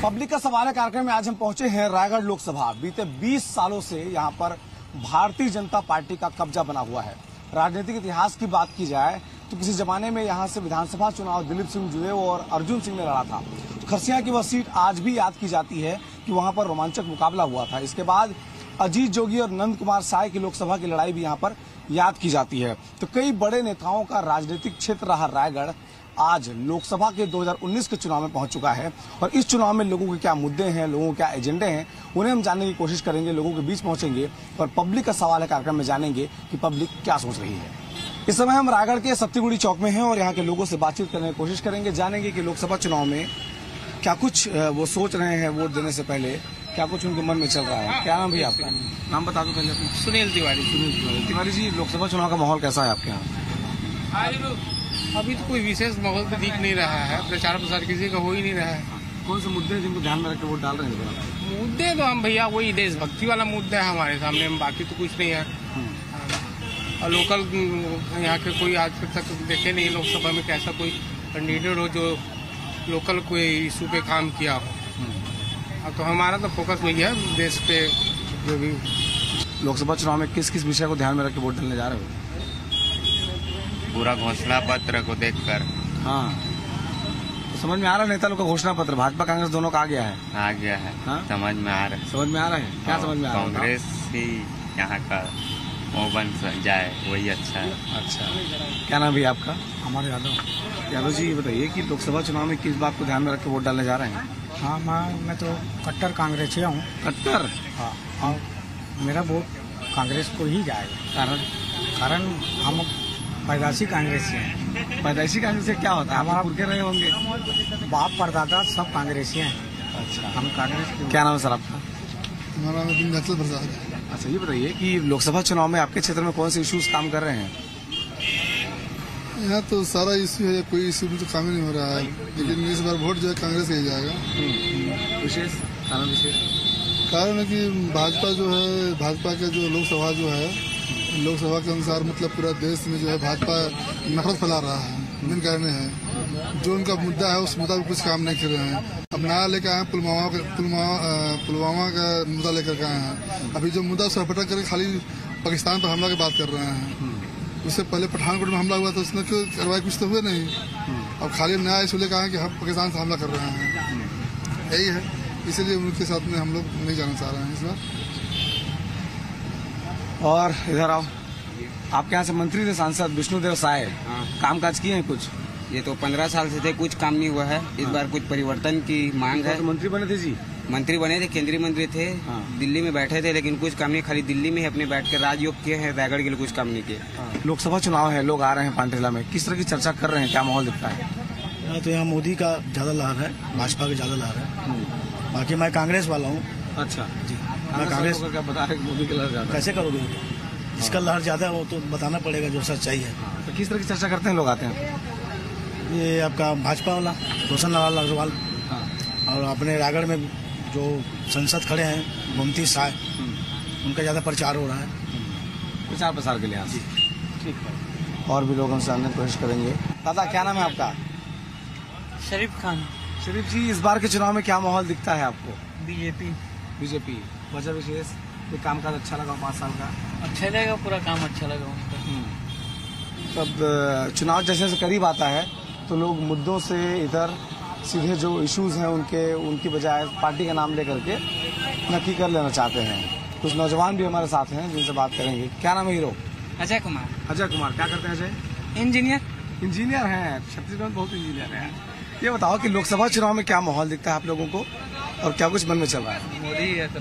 Public का सवाल है कार्यक्रम में आज हम पहुंचे हैं रायगढ़ लोकसभा। बीते 20 सालों से यहां पर भारतीय जनता पार्टी का कब्जा बना हुआ है। राजनीतिक इतिहास की बात की जाए तो किसी जमाने में यहां से विधानसभा चुनाव दिलीप सिंह जुड़े और अर्जुन सिंह ने लड़ा था। खरसिया की वह सीट आज भी याद की जाती है कि वहां पर रोमांचक मुकाबला हुआ था। इसके बाद अजीत जोगी और नंद कुमार साय की लोकसभा की लड़ाई भी यहां पर याद की जाती है। तो कई बड़े नेताओं का राजनीतिक क्षेत्र रहा रायगढ़ आज लोकसभा के 2019 के चुनाव में पहुंच चुका है और इस चुनाव में लोगों के क्या मुद्दे हैं, लोगों के क्या एजेंडे हैं, उन्हें हम जानने की कोशिश करेंगे। लोगों के बीच पहुंचेंगे और पब्लिक का सवाल है कार्यक्रम में जानेंगे कि पब्लिक क्या सोच रही है। इस समय हम रायगढ़ के सत्तीगुड़ी चौक में हैं और यहाँ के लोगों से बातचीत करने की कोशिश करेंगे। जानेंगे कि लोकसभा चुनाव में क्या कुछ वो सोच रहे हैं, वोट देने से पहले क्या कुछ उनके मन में चल रहा है। क्या नाम भैया आपका? नाम बता दो पहले। सुनील तिवारी। तिवारी जी, लोकसभा चुनाव का माहौल कैसा है आपके यहाँ? अभी तो कोई विशेष माहौल तो दिख नहीं रहा है, प्रचार प्रसार किसी का हो ही नहीं रहा है। कौन से मुद्दे हैं जिनको ध्यान में रखकर वोट डाल रहे हैं? मुद्दे तो हम भैया वही देशभक्ति वाला मुद्दा है हमारे सामने, बाकी तो कुछ नहीं है। और लोकल यहाँ के कोई आज तक देखे नहीं लोकसभा में कैसा कोई कैंडिडेट हो जो लोकल कोई इशू पे काम किया हो। तो हमारा तो फोकस वही है देश पे। जो भी लोकसभा चुनाव में किस किस विषय को ध्यान में रख के वोट डालने जा रहे हो? पूरा घोषणा पत्र को देखकर। हाँ, तो समझ में आ रहा है नेता लोग का घोषणा पत्र भाजपा कांग्रेस दोनों का आ गया है? आ गया है। हाँ? समझ में आ रहा है। समझ में आ रहा है? क्या समझ में आ रहा है? कांग्रेस ही यहाँ का वो बन जाए वही अच्छा है। अच्छा, क्या नाम है आपका? हमारे यादव। यादव जी, बताइए कि लोकसभा चुनाव में किस बात को ध्यान में रख के वोट डालने जा रहे हैं? हाँ, मैं तो कट्टर कांग्रेसी हूँ। कट्टर? हाँ, और मेरा वोट कांग्रेस को ही जाएगा। कारण हम पैदाशी कांग्रेसी हैं। पैदाइशी कांग्रेस से क्या होता है? हमारा पुरखे रहे होंगे। बाप परदादा सब कांग्रेसी हैं। अच्छा, हम कांग्रेस के। क्या नाम है सर आपका? हमारा विंध्याचल प्रसाद। अच्छा, ये बताइए कि लोकसभा चुनाव में आपके क्षेत्र में कौन से इश्यूज काम कर रहे हैं? यहाँ तो सारा इश्यू है, कोई इश्यू में तो काम ही नहीं हो रहा है, लेकिन इस बार वोट जो है कांग्रेस का ही जाएगा। विशेष कारण है कि भाजपा जो है, भाजपा का जो लोकसभा जो है, लोकसभा के अनुसार मतलब पूरा देश में जो है भाजपा नफरत फैला रहा है। जिन कारण है जो उनका मुद्दा है उस मुद्दा पर कुछ काम नहीं कर रहे हैं। अब नया लेकर आए पुलवामा का मुद्दा लेकर के आए हैं। अभी जो मुद्दा सरपटा करके खाली पाकिस्तान पर हमला की बात कर रहे हैं। उससे पहले पठानकोट में हमला हुआ था, उसने क्यों कार्रवाई कुछ तो हुए नहीं। अब खाली नया इशू लेकर आए कि हम पाकिस्तान से हमला कर रहे हैं, यही है। इसीलिए उनके साथ में हम लोग नहीं जाना चाह रहे हैं इस बार। और इधर आओ, आपके यहाँ से मंत्री थे सांसद विष्णुदेव साय। कामकाज किए हैं कुछ? ये तो 15 साल से थे, कुछ काम नहीं हुआ है। इस बार कुछ परिवर्तन की मांग है। तो मंत्री बने थे जी? मंत्री बने थे, केंद्रीय मंत्री थे। दिल्ली में बैठे थे, लेकिन कुछ काम नहीं, खाली दिल्ली में ही अपने बैठ कर राजयोग किए हैं, रायगढ़ के लिए कुछ काम नहीं किए। लोकसभा चुनाव है, लोग आ रहे हैं पांटेला में, किस तरह की चर्चा कर रहे हैं, क्या माहौल दिखता है? तो यहाँ मोदी का ज्यादा लहर है, भाजपा का ज्यादा लहर है। बाकी मैं कांग्रेस वाला हूँ। अच्छा जी, मैं कांग्रेस क्या बता रहे मोदी का लहर ज्यादा? कैसे करोगे? जिसका लहर ज्यादा है वो तो बताना पड़ेगा जो सच्चाई है। तो किस तरह की चर्चा करते हैं लोग आते हैं? ये आपका भाजपा वाला रोशन लाल अग्रवाल और अपने रायगढ़ में जो संसद खड़े हैं गोमती साय, उनका ज्यादा प्रचार हो रहा है। प्रचार प्रसार के लिए ठीक है। और भी लोग हमसे जानने की कोशिश करेंगे। दादा, क्या नाम है आपका? शरीफ खान। शरीफ जी, इस बार के चुनाव में क्या माहौल दिखता है आपको? बीजेपी। वजह विशेष? कोई कामकाज अच्छा लगा 5 साल का? अच्छा लगा, पूरा काम अच्छा लगा उनका। तब चुनाव जैसे जैसे करीब आता है तो लोग मुद्दों से इधर सीधे जो इश्यूज हैं उनकी बजाय पार्टी का नाम लेकर के नक्की कर लेना चाहते हैं। कुछ नौजवान भी हमारे साथ हैं जिनसे बात करेंगे। क्या नाम है हीरो? अजय कुमार। अजय कुमार, क्या करते हैं अजय? इंजीनियर हैं। छत्तीसगढ़ में बहुत इंजीनियर हैं। ये बताओ कि लोकसभा चुनाव में क्या माहौल दिखता है आप लोगों को और क्या कुछ मन में चल रहा है?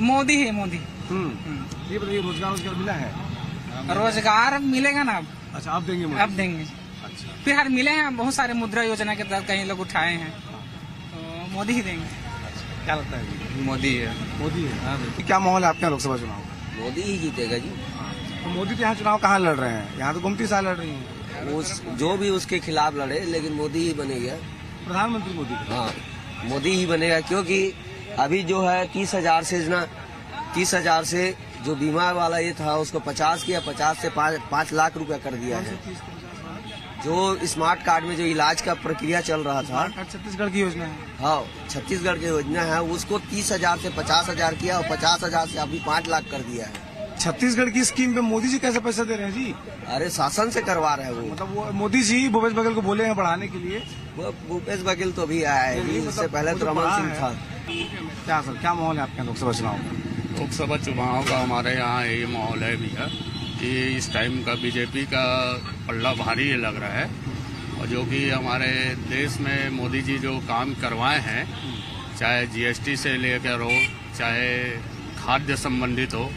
मोदी है। ये बताइए, रोजगार मिला है? रोजगार मिलेगा ना अब। अच्छा, अब देंगे? अब देंगे। अच्छा, फिर मिले हैं बहुत सारे मुद्रा योजना के तहत, कहीं लोग उठाए हैं, तो मोदी ही देंगे। क्या लगता है? मोदी है। मोदी है। क्या माहौल है आपके यहाँ लोकसभा चुनाव? मोदी ही जीतेगा जी। तो मोदी तो यहाँ चुनाव कहाँ लड़ रहे हैं? यहाँ तो गोमती साय लड़ रही है। जो भी उसके खिलाफ लड़े, लेकिन मोदी ही बनेगा। प्रधानमंत्री मोदी? हाँ, मोदी ही बनेगा, क्योंकि अभी जो है 30,000 से जो बीमार वाला ये था उसको 50 किया, 50 से 5 लाख रुपया कर दिया है। जो स्मार्ट कार्ड में जो इलाज का प्रक्रिया चल रहा था, छत्तीसगढ़ की योजना है। हाँ, छत्तीसगढ़ की योजना है, उसको 30,000 से 50,000 किया और 50,000 से अभी 5 लाख कर दिया है। छत्तीसगढ़ की स्कीम पे मोदी जी कैसे पैसे दे रहे हैं जी? अरे शासन से करवा रहे हैं वो। मतलब वो मोदी जी भूपेश बघेल को बोले हैं बढ़ाने के लिए। वो भूपेश बघेल तो भी आया है, इससे पहले तो रमन सिंह था। क्या सर, क्या माहौल है आपके लोकसभा चुनाव में? लोकसभा चुनाव का हमारे यहाँ ये माहौल है भैया कि इस टाइम का बीजेपी का पल्ला भारी लग रहा है, और जो कि हमारे देश में मोदी जी जो काम करवाए हैं, चाहे जीएसटी से लेकर हो, चाहे खाद्य संबंधित हो,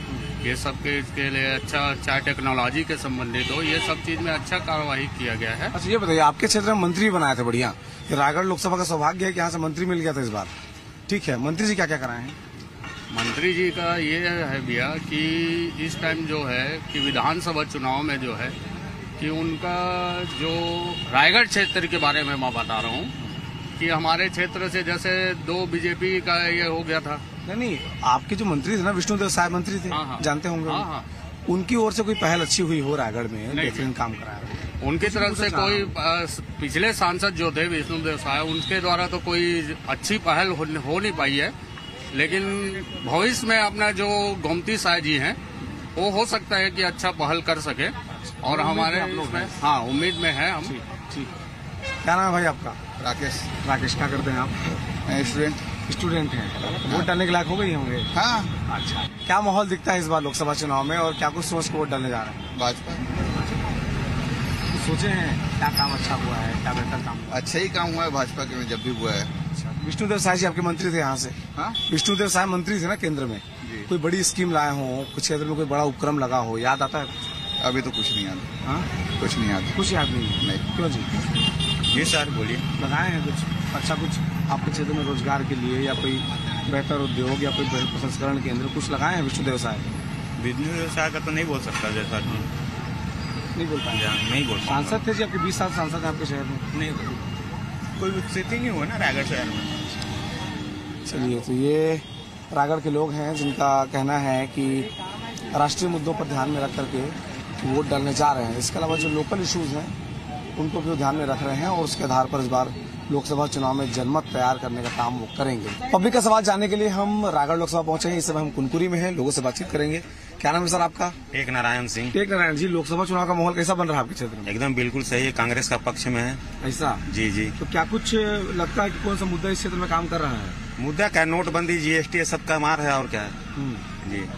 ये सब के इसके लिए अच्छा, चाहे टेक्नोलॉजी के संबंधित हो, ये सब चीज में अच्छा कार्रवाई किया गया है। अच्छा, ये बताइए, आपके क्षेत्र में मंत्री बनाए थे बढ़िया, रायगढ़ लोकसभा का सौभाग्य है कि यहाँ से मंत्री मिल गया था इस बार। ठीक है, मंत्री जी क्या क्या कराए हैं? मंत्री जी का ये है भैया कि इस टाइम जो है कि विधानसभा चुनाव में जो है कि उनका जो रायगढ़ क्षेत्र के बारे में मैं बता रहा हूँ कि हमारे क्षेत्र से जैसे 2 बीजेपी का ये हो गया था। नहीं, आपके जो मंत्री थे ना, विष्णुदेव साय मंत्री थे, हाँ, जानते होंगे। हाँ, हाँ। उनकी ओर से कोई पहल अच्छी हुई हो रायगढ़ में? बेहतरीन काम कराया उनकी तरफ से कोई पिछले सांसद जो थे विष्णुदेव साय, उनके द्वारा तो कोई अच्छी पहल हो नहीं पाई है, लेकिन भविष्य में अपना जो गोमती साय जी हैं, वो हो सकता है कि अच्छा पहल कर सके, और हमारे इसमें हाँ उम्मीद में है हम। ठीक। क्या नाम है भाई आपका? राकेश। राकेश, क्या करते हैं आप? स्टूडेंट हैं। वोट डालने के लायक हो गई होंगे? हाँ। अच्छा, क्या माहौल दिखता है इस बार लोकसभा चुनाव में, और क्या कुछ सोच के वोट डालने जा रहे हैं? भाजपा। सोचे हैं क्या काम अच्छा हुआ है, क्या बेहतर काम हुआ? अच्छा ही काम हुआ है भाजपा के में, जब भी हुआ है। अच्छा, विष्णुदेव साय जी आपके मंत्री थे यहाँ से? हाँ? विष्णुदेव साय मंत्री थे ना केंद्र में। कोई बड़ी स्कीम लाए हो, कुछ क्षेत्र में कोई बड़ा उपक्रम लगा हो, याद आता है? अभी तो कुछ नहीं याद। हाँ, कुछ नहीं याद। कुछ याद नहीं? नहीं। क्यों जी? जी सर बोलिए। लगाए हैं कुछ अच्छा, कुछ आपके क्षेत्र में रोजगार के लिए, या कोई बेहतर उद्योग, या कोई प्रसंस्करण केंद्र कुछ लगाए हैं विष्णुदेव साय? बिजनेस व्यवसाय का तो नहीं बोल सकता जैसा कि नहीं बोल पाए? नहीं बोल सकता। सांसद थे जी आपके, 20 साल सांसद हैं आपके शहर में? नहीं, कोई विकसित ही नहीं हुआ ना रायगढ़ शहर में। चलिए, तो ये रायगढ़ के लोग हैं जिनका कहना है कि राष्ट्रीय मुद्दों पर ध्यान में रख करके वोट डालने जा रहे हैं। इसके अलावा जो लोकल इश्यूज हैं उनको भी ध्यान में रख रहे हैं, और उसके आधार पर इस बार लोकसभा चुनाव में जनमत तैयार करने का काम वो करेंगे। पब्लिक का सवाल जानने के लिए हम रायगढ़ लोकसभा पहुंचे हैं। इस समय हम कुनकुरी में हैं, लोगों से बातचीत करेंगे। क्या नाम है सर आपका? एक नारायण सिंह। एक नारायण जी, लोकसभा चुनाव का माहौल कैसा बन रहा है आपके क्षेत्र में? एकदम बिल्कुल सही है, कांग्रेस का पक्ष में है। ऐसा? जी जी। तो क्या कुछ लगता है कि कौन सा मुद्दा इस क्षेत्र में काम कर रहा है? मुद्दा क्या, नोटबंदी, जीएसटी, ये सब का मार है, और क्या है जी।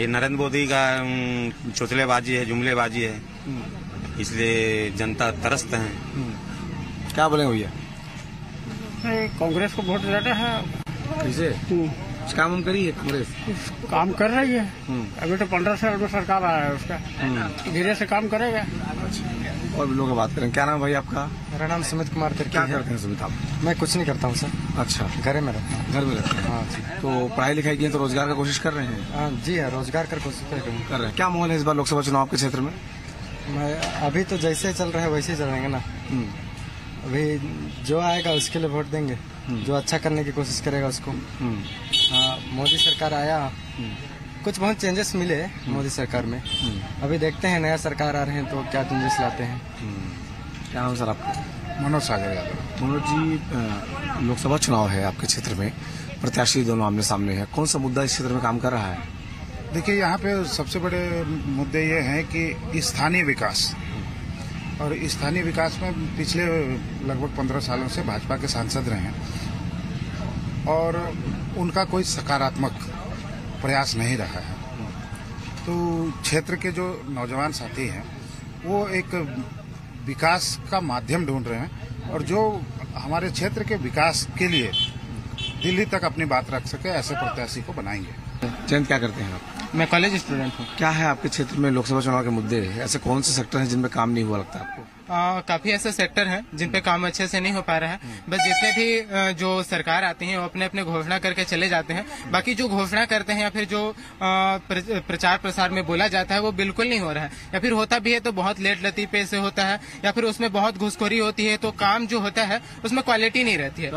ये नरेंद्र मोदी का चोचलेबाजी है, जुमलेबाजी है, इसलिए जनता तरसते हैं। क्या बोले भैया? कांग्रेस को वोट देना है। कैसे काम हम करी है कांग्रेस? काम कर रही है। अभी तो 15 साल में सरकार आया है उसका, धीरे से काम करेगा। और भी लोग बात करें। क्या नाम है भाई आपका? मेरा नाम सुमित कुमार तिर्की क्या है। करते हैं सुमित आप? मैं कुछ नहीं करता हूँ सर। अच्छा, घर में रहता हूँ। घर में रहते हैं? हाँ जी। तो पढ़ाई लिखाई की है तो रोजगार का कोशिश कर रहे हैं? हाँ जी, हाँ, रोजगार कर कोशिश कर रहे हैं। क्या माहौल है इस बार लोकसभा चुनाव के क्षेत्र में? मैं अभी तो जैसे चल रहा है वैसे ही चलेंगे ना। अभी जो आएगा उसके लिए वोट देंगे, जो अच्छा करने की कोशिश करेगा उसको। हाँ, मोदी सरकार आया, कुछ बहुत चेंजेस मिले मोदी सरकार में। अभी देखते हैं नया सरकार आ रहे हैं तो क्या चेंजेस लाते हैं। क्या नाम सर आपका? मनोज सागर यादव। मनोज जी, लोकसभा चुनाव है आपके क्षेत्र में, प्रत्याशी दोनों आमने सामने है, कौन सा मुद्दा इस क्षेत्र में काम कर रहा है? देखिए, यहाँ पे सबसे बड़े मुद्दे ये हैं कि स्थानीय विकास, और स्थानीय विकास में पिछले लगभग 15 सालों से भाजपा के सांसद रहे हैं, और उनका कोई सकारात्मक प्रयास नहीं रहा है। तो क्षेत्र के जो नौजवान साथी हैं वो एक विकास का माध्यम ढूंढ रहे हैं, और जो हमारे क्षेत्र के विकास के लिए दिल्ली तक अपनी बात रख सके, ऐसे प्रत्याशी को बनाएंगे। जयंत, क्या करते हैं आप? मैं कॉलेज स्टूडेंट हूँ। क्या है आपके क्षेत्र में लोकसभा चुनाव के मुद्दे? ऐसे कौन से सेक्टर हैं जिनमें काम नहीं हुआ लगता है आपको? काफी ऐसे सेक्टर हैं जिन पे काम अच्छे से नहीं हो पा रहा है। बस जितने भी जो सरकार आती है वो अपने अपने घोषणा करके चले जाते हैं। बाकी जो घोषणा करते हैं या फिर जो प्रचार प्रसार में बोला जाता है वो बिल्कुल नहीं हो रहा है, या फिर होता भी है तो बहुत लेट लतीफे से होता है, या फिर उसमें बहुत घुसखोरी होती है, तो काम जो होता है उसमें क्वालिटी नहीं रहती है।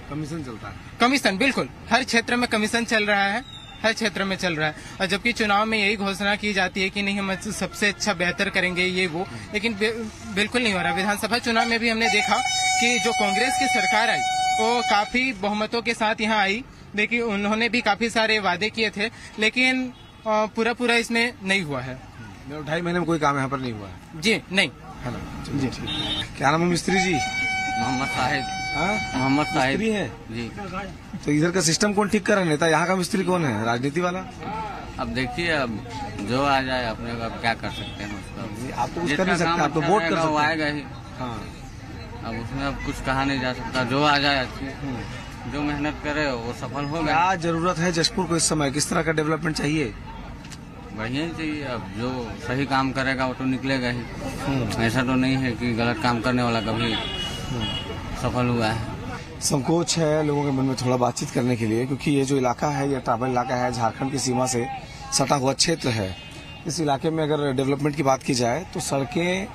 कमीशन चलता है। कमीशन बिल्कुल हर क्षेत्र में कमीशन चल रहा है। हर क्षेत्र में चल रहा है। और जबकि चुनाव में यही घोषणा की जाती है कि नहीं हम सबसे अच्छा बेहतर करेंगे ये वो, लेकिन बिल्कुल नहीं हो रहा। विधानसभा चुनाव में भी हमने देखा कि जो कांग्रेस की सरकार आई वो काफी बहुमतों के साथ यहाँ आई, लेकिन उन्होंने भी काफी सारे वादे किए थे, लेकिन पूरा इसमें नहीं हुआ है। 2.5 महीने में कोई काम यहाँ पर नहीं हुआ है जी, नहीं है ना। जी ठीक। क्या नाम है मिस्त्री जी? मोहम्मद साहिब। मोहम्मद साहिब है जी। तो इधर का सिस्टम कौन ठीक कर रहा है? नेता यहाँ का मिस्त्री कौन है? राजनीति वाला? अब देखिए, अब जो आ जाए अपने को, अब क्या कर सकते हैं उसका। आप तो कुछ कर नहीं सकते, आप तो वोट कर सकते हैं, आएगा ही। हाँ, अब उसमें अब कुछ कहा नहीं जा सकता। जो आ जाए जो मेहनत करे वो सफल होगा। क्या जरूरत है जशपुर को इस समय? किस तरह का डेवलपमेंट चाहिए? बढ़िया ही चाहिए। अब जो सही काम करेगा वो तो निकलेगा ही। ऐसा तो नहीं है कि गलत काम करने वाला कभी सफल हुआ है। संकोच है लोगों के मन में थोड़ा बातचीत करने के लिए, क्योंकि ये जो इलाका है ये ट्राइबल इलाका है, झारखंड की सीमा से सटा हुआ क्षेत्र है। इस इलाके में अगर डेवलपमेंट की बात की जाए तो सड़कें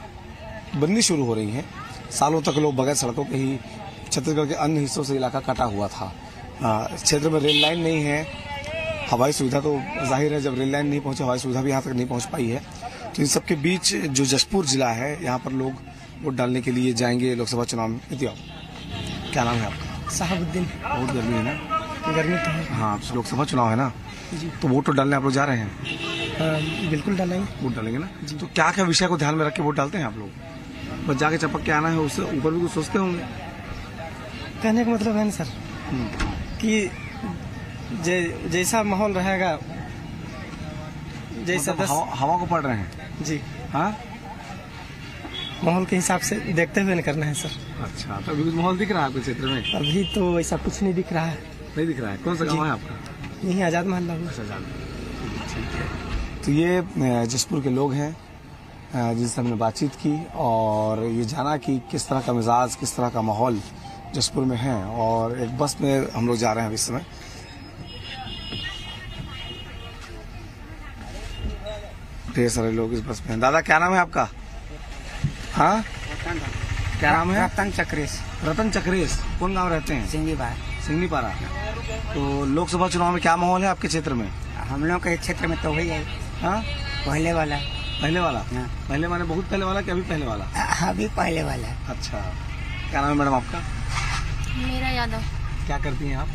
बननी शुरू हो रही हैं। सालों तक लोग बगैर सड़कों के ही छत्तीसगढ़ के अन्य हिस्सों से इलाका कटा हुआ था। क्षेत्र में रेल लाइन नहीं है, हवाई सुविधा तो जाहिर है जब रेल लाइन नहीं पहुंचे हवाई सुविधा भी यहाँ तक नहीं पहुंच पाई है। तो इन सबके बीच जो जशपुर जिला है यहाँ पर लोग वोट डालने के लिए जाएंगे लोकसभा चुनाव में। क्या नाम है आपका? साहबुद्दीन। बहुत गर्मी है ना? गर्मी तो है। हाँ, लोकसभा चुनाव है ना, तो वोट तो डालने आप लोग जा रहे हैं? बिल्कुल डालेंगे। वोट डालेंगे ना? तो क्या क्या विषय को ध्यान में रख के वोट डालते हैं आप लोग? बस जाके चपक के आना है, उससे ऊपर भी कुछ सोचते होंगे? कहने का मतलब है ना सर कि जैसा माहौल रहेगा, जैसा मतलब हवा को पढ़ रहे हैं जी। हाँ, माहौल के हिसाब से देखते हुए करना है सर। अच्छा, तो अभी कुछ माहौल दिख रहा है आपके क्षेत्र में? अभी तो ऐसा कुछ नहीं दिख रहा है। नहीं दिख रहा है? कौन सा गाँव है आपका? यही आजाद मोहल्ला। ठीक है। तो ये जशपुर के लोग हैं जिनसे हमने बातचीत की और ये जाना कि किस तरह का मिजाज, किस तरह का माहौल जशपुर में है। और एक बस में हम लोग जा रहे हैं इस समय। ढेर सारे लोग इस बस में हैं। दादा क्या नाम है आपका? हाँ, क्या नाम है? रतन चक्रेश। रतन चक्रेश। कौन गांव रहते हैं? सिंगनीपारा। तो लोकसभा चुनाव में क्या माहौल है आपके क्षेत्र में? हम लोग के क्षेत्र में तो वही है। हाँ, पहले वाला। पहले वाला? हाँ। पहले माने बहुत पहले वाला कि अभी पहले वाला? अभी पहले वाला। अच्छा, क्या नाम है मैडम आपका? मेरा यादव। क्या करती हैं आप?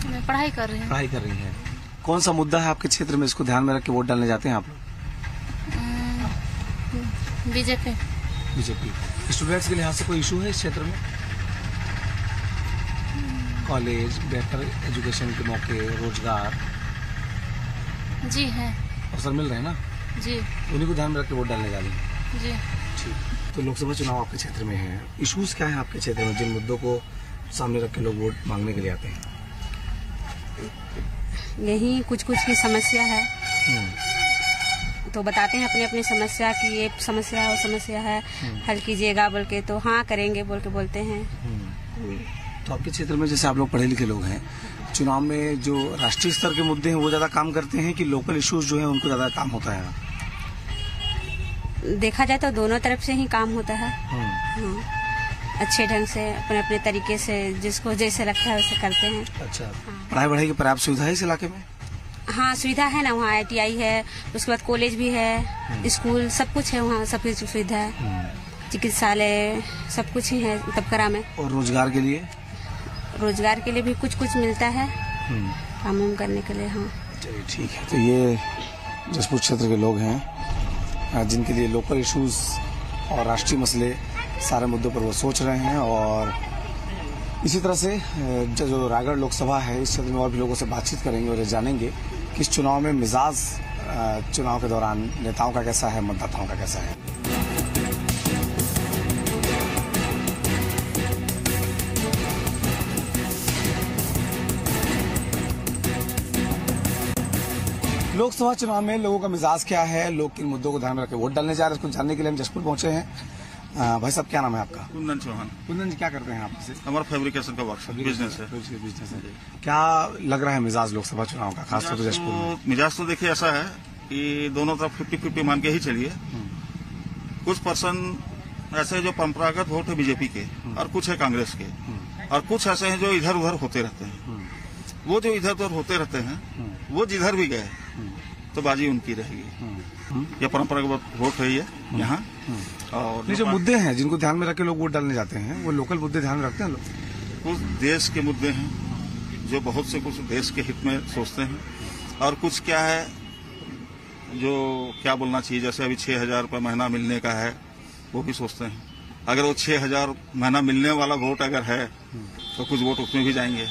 मैं पढ़ाई कर रही हूँ। पढ़ाई कर रही हैं। कौन सा मुद्दा है आपके क्षेत्र में, इसको ध्यान में रख के वोट डालने जाते हैं आप लोग? बीजेपी। स्टूडेंट्स के लिहाज से कोई इशू है इस क्षेत्र में? कॉलेज, बेहतर एजुकेशन के मौके, रोजगार जी है। अवसर मिल रहे हैं ना? जी। उन्हीं को ध्यान में रख के वोट डालने जा रही हैं? जी। ठीक। तो लोकसभा चुनाव आपके क्षेत्र में है, इश्यूज क्या है आपके क्षेत्र में जिन मुद्दों को सामने रख के लोग वोट मांगने के लिए आते हैं? यही कुछ की समस्या है तो बताते हैं अपनी अपनी समस्या कि ये समस्या है, वो समस्या है, हल कीजिएगा बोल के, तो हाँ करेंगे बोल के बोलते हैं। तो आपके क्षेत्र में जैसे आप लोग पढ़े लिखे लोग हैं, चुनाव में जो राष्ट्रीय स्तर के मुद्दे हैं वो ज्यादा काम करते हैं कि लोकल इश्यूज जो हैं उनको ज्यादा काम होता है? देखा जाए तो दोनों तरफ से ही काम होता है। हाँ, अच्छे ढंग से अपने अपने तरीके से जिसको जैसे लगता है वैसे करते हैं। अच्छा, पढ़ाई बढ़ाई की पर्याप्त सुविधा है इस इलाके में? हाँ, सुविधा है ना, वहाँ ITI है, उसके बाद कॉलेज भी है, स्कूल, सब कुछ है वहाँ, सब कुछ सुविधा है, चिकित्सालय, सब कुछ ही है तबकरा में। और रोजगार के लिए? रोजगार के लिए भी कुछ मिलता है काम वाम करने के लिए। हाँ, चलिए ठीक है। तो ये जशपुर क्षेत्र के लोग हैं जिनके लिए लोकल इश्यूज और राष्ट्रीय मसले सारे मुद्दों पर वो सोच रहे हैं। और इसी तरह से जो रायगढ़ लोकसभा है इस क्षेत्र में और भी लोगों से बातचीत करेंगे और जानेंगे कि इस चुनाव में मिजाज चुनाव के दौरान नेताओं का कैसा है, मतदाताओं का कैसा है। लोकसभा चुनाव में लोगों का मिजाज क्या है, लोग किन मुद्दों को ध्यान में रखकर वोट डालने जा रहे हैं, इसको जानने के लिए हम जशपुर पहुंचे हैं। भाई साहब क्या नाम है आपका? कुंदन चौहान। कुंदन जी क्या करते हैं आप? हमारा फैब्रिकेशन का वर्कशॉप बिजनेस है। क्या लग रहा है मिजाज लोकसभा चुनाव का, खासतौर पर जशपुर में? मिजाज तो देखिए ऐसा है कि दोनों तरफ 50-50 मान के ही चलिए। कुछ पर्सन ऐसे जो परंपरागत वोट है बीजेपी के और कुछ है कांग्रेस के, और कुछ ऐसे हैं जो इधर उधर होते रहते हैं। वो जो इधर उधर होते रहते हैं, वो जिधर भी गए तो बाजी उनकी रहेगी। यह परंपरागत वोट है ये यहाँ। और नहीं, जो मुद्दे हैं जिनको ध्यान में रख के लोग वोट डालने जाते हैं, वो लोकल मुद्दे ध्यान में रखते हैं लोग। कुछ देश के मुद्दे हैं जो बहुत से कुछ देश के हित में सोचते हैं, और कुछ क्या है जो क्या बोलना चाहिए, जैसे अभी 6,000 रुपये महीना मिलने का है, वो भी सोचते हैं। अगर वो 6,000 महीना मिलने वाला वोट अगर है तो कुछ वोट उसमें भी जाएंगे।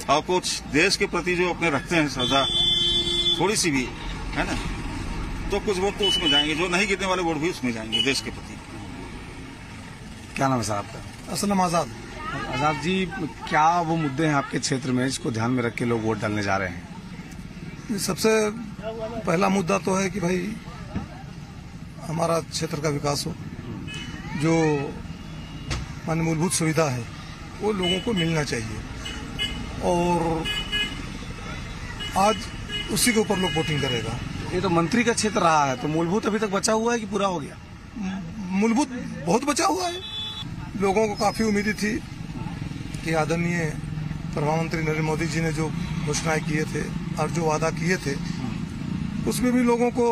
और कुछ देश के प्रति जो अपने रखते हैं श्रद्धा थोड़ी सी भी, है ना, तो कुछ वोट तो उसमें जाएंगे। जो नहीं गिरने वाले वोट भी उसमें जाएंगे देश के प्रति। क्या नाम है साहब आपका? असलम आजाद। आजाद जी, क्या वो मुद्दे हैं आपके क्षेत्र में जिसको ध्यान में रख के लोग वोट डालने जा रहे हैं? सबसे पहला मुद्दा तो है कि भाई हमारा क्षेत्र का विकास हो, जो मान मूलभूत सुविधा है वो लोगों को मिलना चाहिए, और आज उसी के ऊपर लोग वोटिंग करेगा। ये तो मंत्री का क्षेत्र रहा है, तो मूलभूत अभी तक बचा हुआ है कि पूरा हो गया? मूलभूत बहुत बचा हुआ है। लोगों को काफी उम्मीद थी कि आदरणीय प्रधानमंत्री नरेंद्र मोदी जी ने जो घोषणाएं किए थे और जो वादा किए थे, उसमें भी लोगों को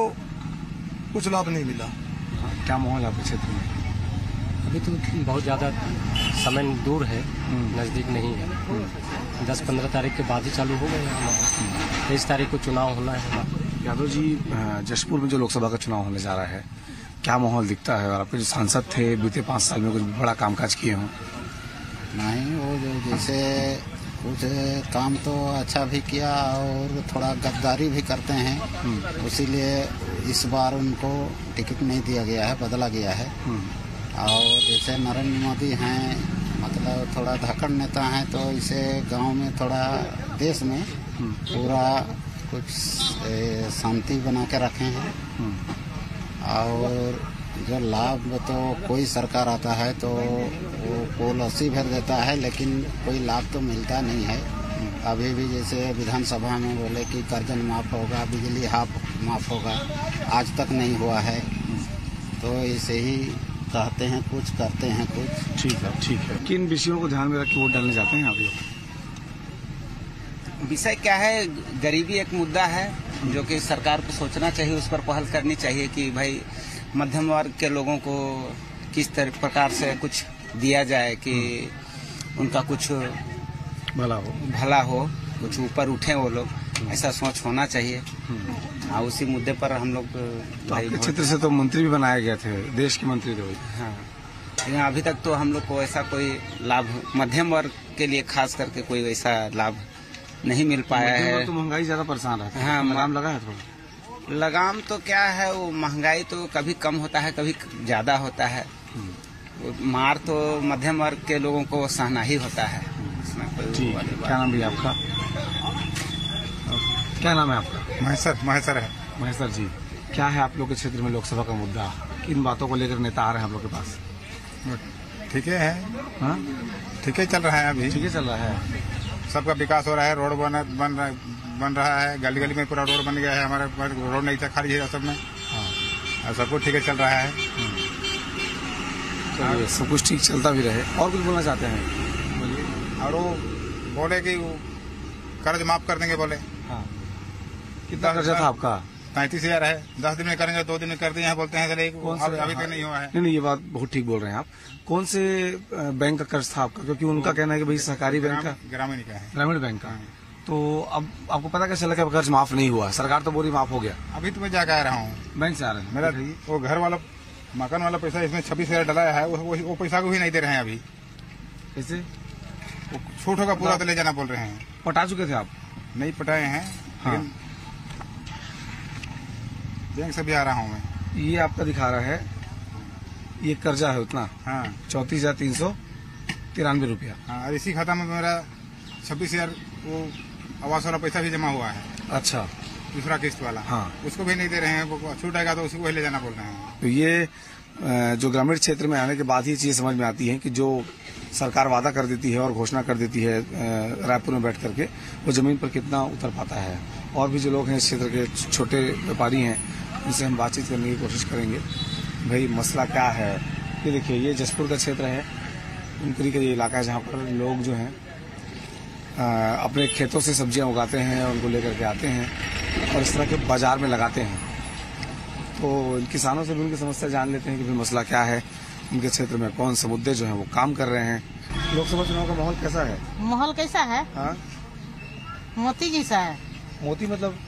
कुछ लाभ नहीं मिला। क्या माहौल है आपके क्षेत्र में? अभी तो बहुत ज़्यादा समय दूर है, नज़दीक नहीं है। 10-15 तारीख के बाद ही चालू हो गया हमारा। 23 तारीख को चुनाव होना है। यादव जी, जशपुर में जो लोकसभा का चुनाव होने जा रहा है, क्या माहौल दिखता है? और आपके जो सांसद थे बीते 5 साल में कुछ बड़ा कामकाज किए हों? नहीं, वो जो जैसे कुछ काम तो अच्छा भी किया और थोड़ा गद्दारी भी करते हैं, इसीलिए इस बार उनको टिकट नहीं दिया गया है, बदला गया है। और जैसे नरेंद्र मोदी हैं, मतलब थोड़ा धक्कड़ नेता हैं, तो इसे गांव में थोड़ा देश में पूरा कुछ शांति बना के रखे हैं। और जो लाभ तो कोई सरकार आता है तो वो पॉलिसी भर देता है, लेकिन कोई लाभ तो मिलता नहीं है। अभी भी जैसे विधानसभा में बोले कि कर्जन माफ होगा, बिजली हाफ माफ होगा, आज तक नहीं हुआ है। तो ऐसे ही कहते हैं कुछ, करते हैं कुछ। ठीक है, ठीक है। किन विषयों को ध्यान में रख के वोट डालने जाते हैं आप लोग? विषय क्या है, गरीबी एक मुद्दा है जो कि सरकार को सोचना चाहिए, उस पर पहल करनी चाहिए कि भाई मध्यम वर्ग के लोगों को किस प्रकार से कुछ दिया जाए कि उनका कुछ भला हो, कुछ ऊपर उठे वो लोग, ऐसा सोच होना चाहिए। हाँ, उसी मुद्दे पर हम लोग तो आपके क्षेत्र से तो मंत्री भी बनाए गए थे, देश के मंत्री थे। हाँ, लेकिन अभी तक तो हम लोग को ऐसा कोई लाभ मध्यम वर्ग के लिए खास करके कोई वैसा लाभ नहीं मिल पाया है। तो महंगाई ज्यादा परेशान रहता है। हाँ, लगाम लगा है थोड़ा? लगाम तो क्या है, वो महंगाई तो कभी कम होता है, कभी ज्यादा होता है। मार तो मध्यम वर्ग के लोगों को सहना ही होता है। क्या नाम है आपका? क्या नाम है आपका? महेश्वर है। महेश्वर जी, क्या है आप लोग के क्षेत्र में लोकसभा का मुद्दा? किन बातों को लेकर नेता आ रहे हैं आप लोग के पास? ठीक है, हाँ, ठीक है, चल रहा है। अभी ठीक है, चल रहा है। सबका विकास हो रहा है, रोड बन रहा है, गली गली में पूरा रोड बन गया है। हमारे रोड नहीं था, खाली है सब में। और सब कुछ ठीक है, चल रहा है। चलिए, सब कुछ ठीक चलता भी रहे। और कुछ बोलना चाहते हैं? और वो बोले कि कर्ज माफ कर देंगे, बोले। हाँ। कितना कर्जा था आपका? 35,000 है। 10 दिन में करेंगे, 2 दिन में कर दिए हैं, बोलते हैं। अभी तक नहीं हुआ है। नहीं, ये बात बहुत ठीक बोल रहे हैं आप। कौन से बैंक का कर्ज था आपका? क्योंकि उनका कहना है कि भाई सहकारी बैंक का, ग्रामीण का है। ग्रामीण बैंक का। तो अब आपको पता कैसे लगा कि कर्ज माफ नहीं हुआ? सरकार तो बोली माफ हो गया। अभी तो मैं जाकर आ रहा हूँ, बैंक से आ रहे हैं। मेरा वो घर वाला मकान वाला पैसा इसमें 26,000 डलाया है, वो पैसा को भी नहीं दे रहे हैं अभी। कैसे? वो छूट होगा पूरा तो ले जाना बोल रहे हैं। पटा चुके थे आप? नहीं पटाए हैं। हाँ। बैंक से भी आ रहा हूँ मैं। ये आपका दिखा रहा है, ये कर्जा है उतना? हाँ, 34,393 रुपया। हाँ, और इसी खाता में मेरा 26,000 वो आवास वाला पैसा भी जमा हुआ है। अच्छा, दूसरा किस्त वाला। हाँ, उसको भी नहीं दे रहे हैं। वो छूट आएगा तो उसी को ले जाना बोल रहे हैं। तो ये जो ग्रामीण क्षेत्र में आने के बाद ही चीजें समझ में आती है कि जो सरकार वादा कर देती है और घोषणा कर देती है रायपुर में बैठ करके, वो जमीन पर कितना उतर पाता है। और भी जो लोग हैं इस क्षेत्र के, छोटे व्यापारी हैं, उनसे हम बातचीत करने की कोशिश करेंगे। भाई मसला क्या है? ये देखिए, ये जशपुर का क्षेत्र है, उनकरी का ये इलाका है जहाँ पर लोग जो हैं अपने खेतों से सब्जियां उगाते हैं, उनको लेकर के आते हैं और इस तरह के बाजार में लगाते हैं। तो इन किसानों से भी उनकी समस्या जान लेते हैं कि भाई मसला क्या है, उनके क्षेत्र में कौन से मुद्दे जो हैं वो काम कर रहे हैं। लोकसभा चुनाव का माहौल कैसा है? माहौल कैसा है? हाँ? मोती जैसा है। मोती मतलब?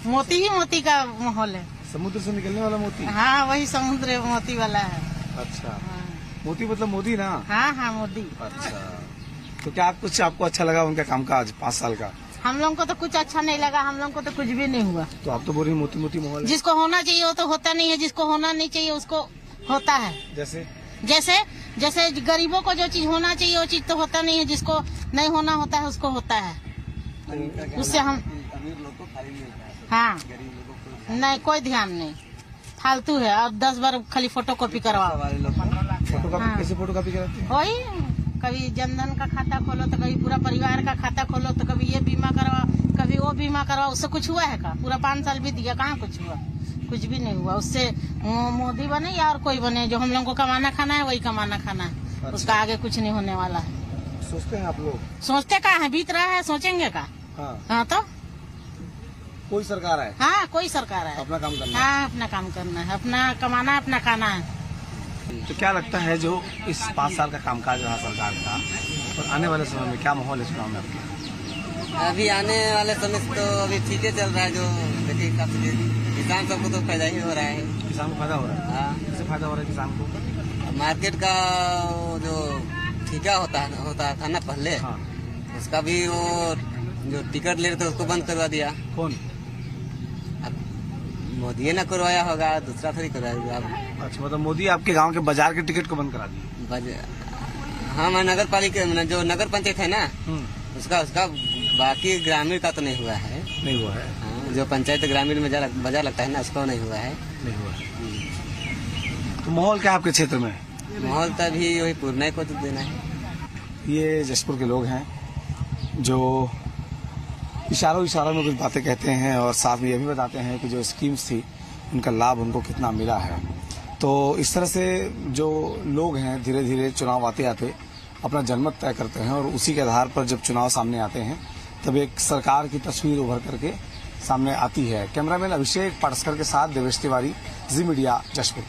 मोती ही मोती का माहौल है। समुद्र से निकलने वाला मोती? हाँ, वही समुद्र मोती वाला है। अच्छा, मोती मतलब मोदी ना? हाँ हाँ, मोदी। अच्छा, तो क्या कुछ आपको अच्छा लगा उनका कामकाज 5 साल का? हम लोगों को तो कुछ अच्छा नहीं लगा, हम लोगों को तो कुछ भी नहीं हुआ। तो आप तो बोल रही मोती मोती माहौल। जिसको होना चाहिए वो तो होता नहीं है, जिसको होना नहीं चाहिए उसको होता है। जैसे जैसे जैसे गरीबों को जो चीज होना चाहिए वो चीज तो होता नहीं है, जिसको नहीं होना होता है उसको होता है। उससे हम हाँ नहीं, कोई ध्यान नहीं, फालतू है। और 10 बार खाली फोटो कॉपी करवाओ। फोटोकॉपी कैसे फोटोकॉपी कराते हैं? वही, कभी जनधन का खाता खोलो तो कभी पूरा परिवार का खाता खोलो तो कभी ये बीमा करवाओ, कभी वो बीमा करवाओ। उससे कुछ हुआ है का? पूरा 5 साल बीत गया, कहाँ कुछ हुआ? कुछ भी नहीं हुआ। उससे मोदी बने या और कोई बने, जो हम लोग को कमाना खाना है वही कमाना खाना है। अच्छा। उसका आगे कुछ नहीं होने वाला है। सोचते हैं आप लोग? सोचते कहाँ है, बीत रहा है, सोचेंगे का? हाँ तो कोई सरकार है? हाँ, कोई सरकार है, अपना काम करना है। हाँ, अपना काम करना है, अपना कमाना, अपना खाना है। तो क्या लगता है जो इस 5 साल का कामकाज रहा सरकार का, और आने वाले समय में क्या माहौल है चुनाव में आपके? अभी आने वाले समय तो अभी ठीक है चल रहा है। जो देखिए किसान सबको तो फायदा ही हो रहा है। किसान को फायदा हो रहा है? हाँ। कैसे फायदा हो रहा है किसान को? मार्केट का जो ठेका होता था ना पहले, हाँ। उसका भी वो जो टिकट ले रहे थे उसको बंद करवा दिया। कौन? मोदी ने करवाया होगा, दूसरा थोड़ी करवाया। अच्छा, मतलब मोदी आपके गांव के बाजार के टिकट को बंद करा दिया? हाँ, नगर पालिका जो नगर पंचायत है ना, उसका बाकी ग्रामीण का तो नहीं हुआ है। नहीं हुआ है? हाँ, जो पंचायत ग्रामीण में बाजार लगता है ना, उसका नहीं हुआ है। नहीं हुआ है। तो माहौल क्या आपके क्षेत्र में? माहौल तो अभी वही पूर्णा को तो देना है। ये जशपुर के लोग हैं जो इशारों में कुछ बातें कहते हैं और साथ में ये भी बताते हैं कि जो स्कीम्स थी उनका लाभ उनको कितना मिला है। तो इस तरह से जो लोग हैं धीरे धीरे चुनाव आते आते अपना जनमत तय करते हैं और उसी के आधार पर जब चुनाव सामने आते हैं तब एक सरकार की तस्वीर उभर करके सामने आती है। कैमरामैन अभिषेक पाटस्कर के साथ देवेश तिवारी, जी मीडिया, जशपुर।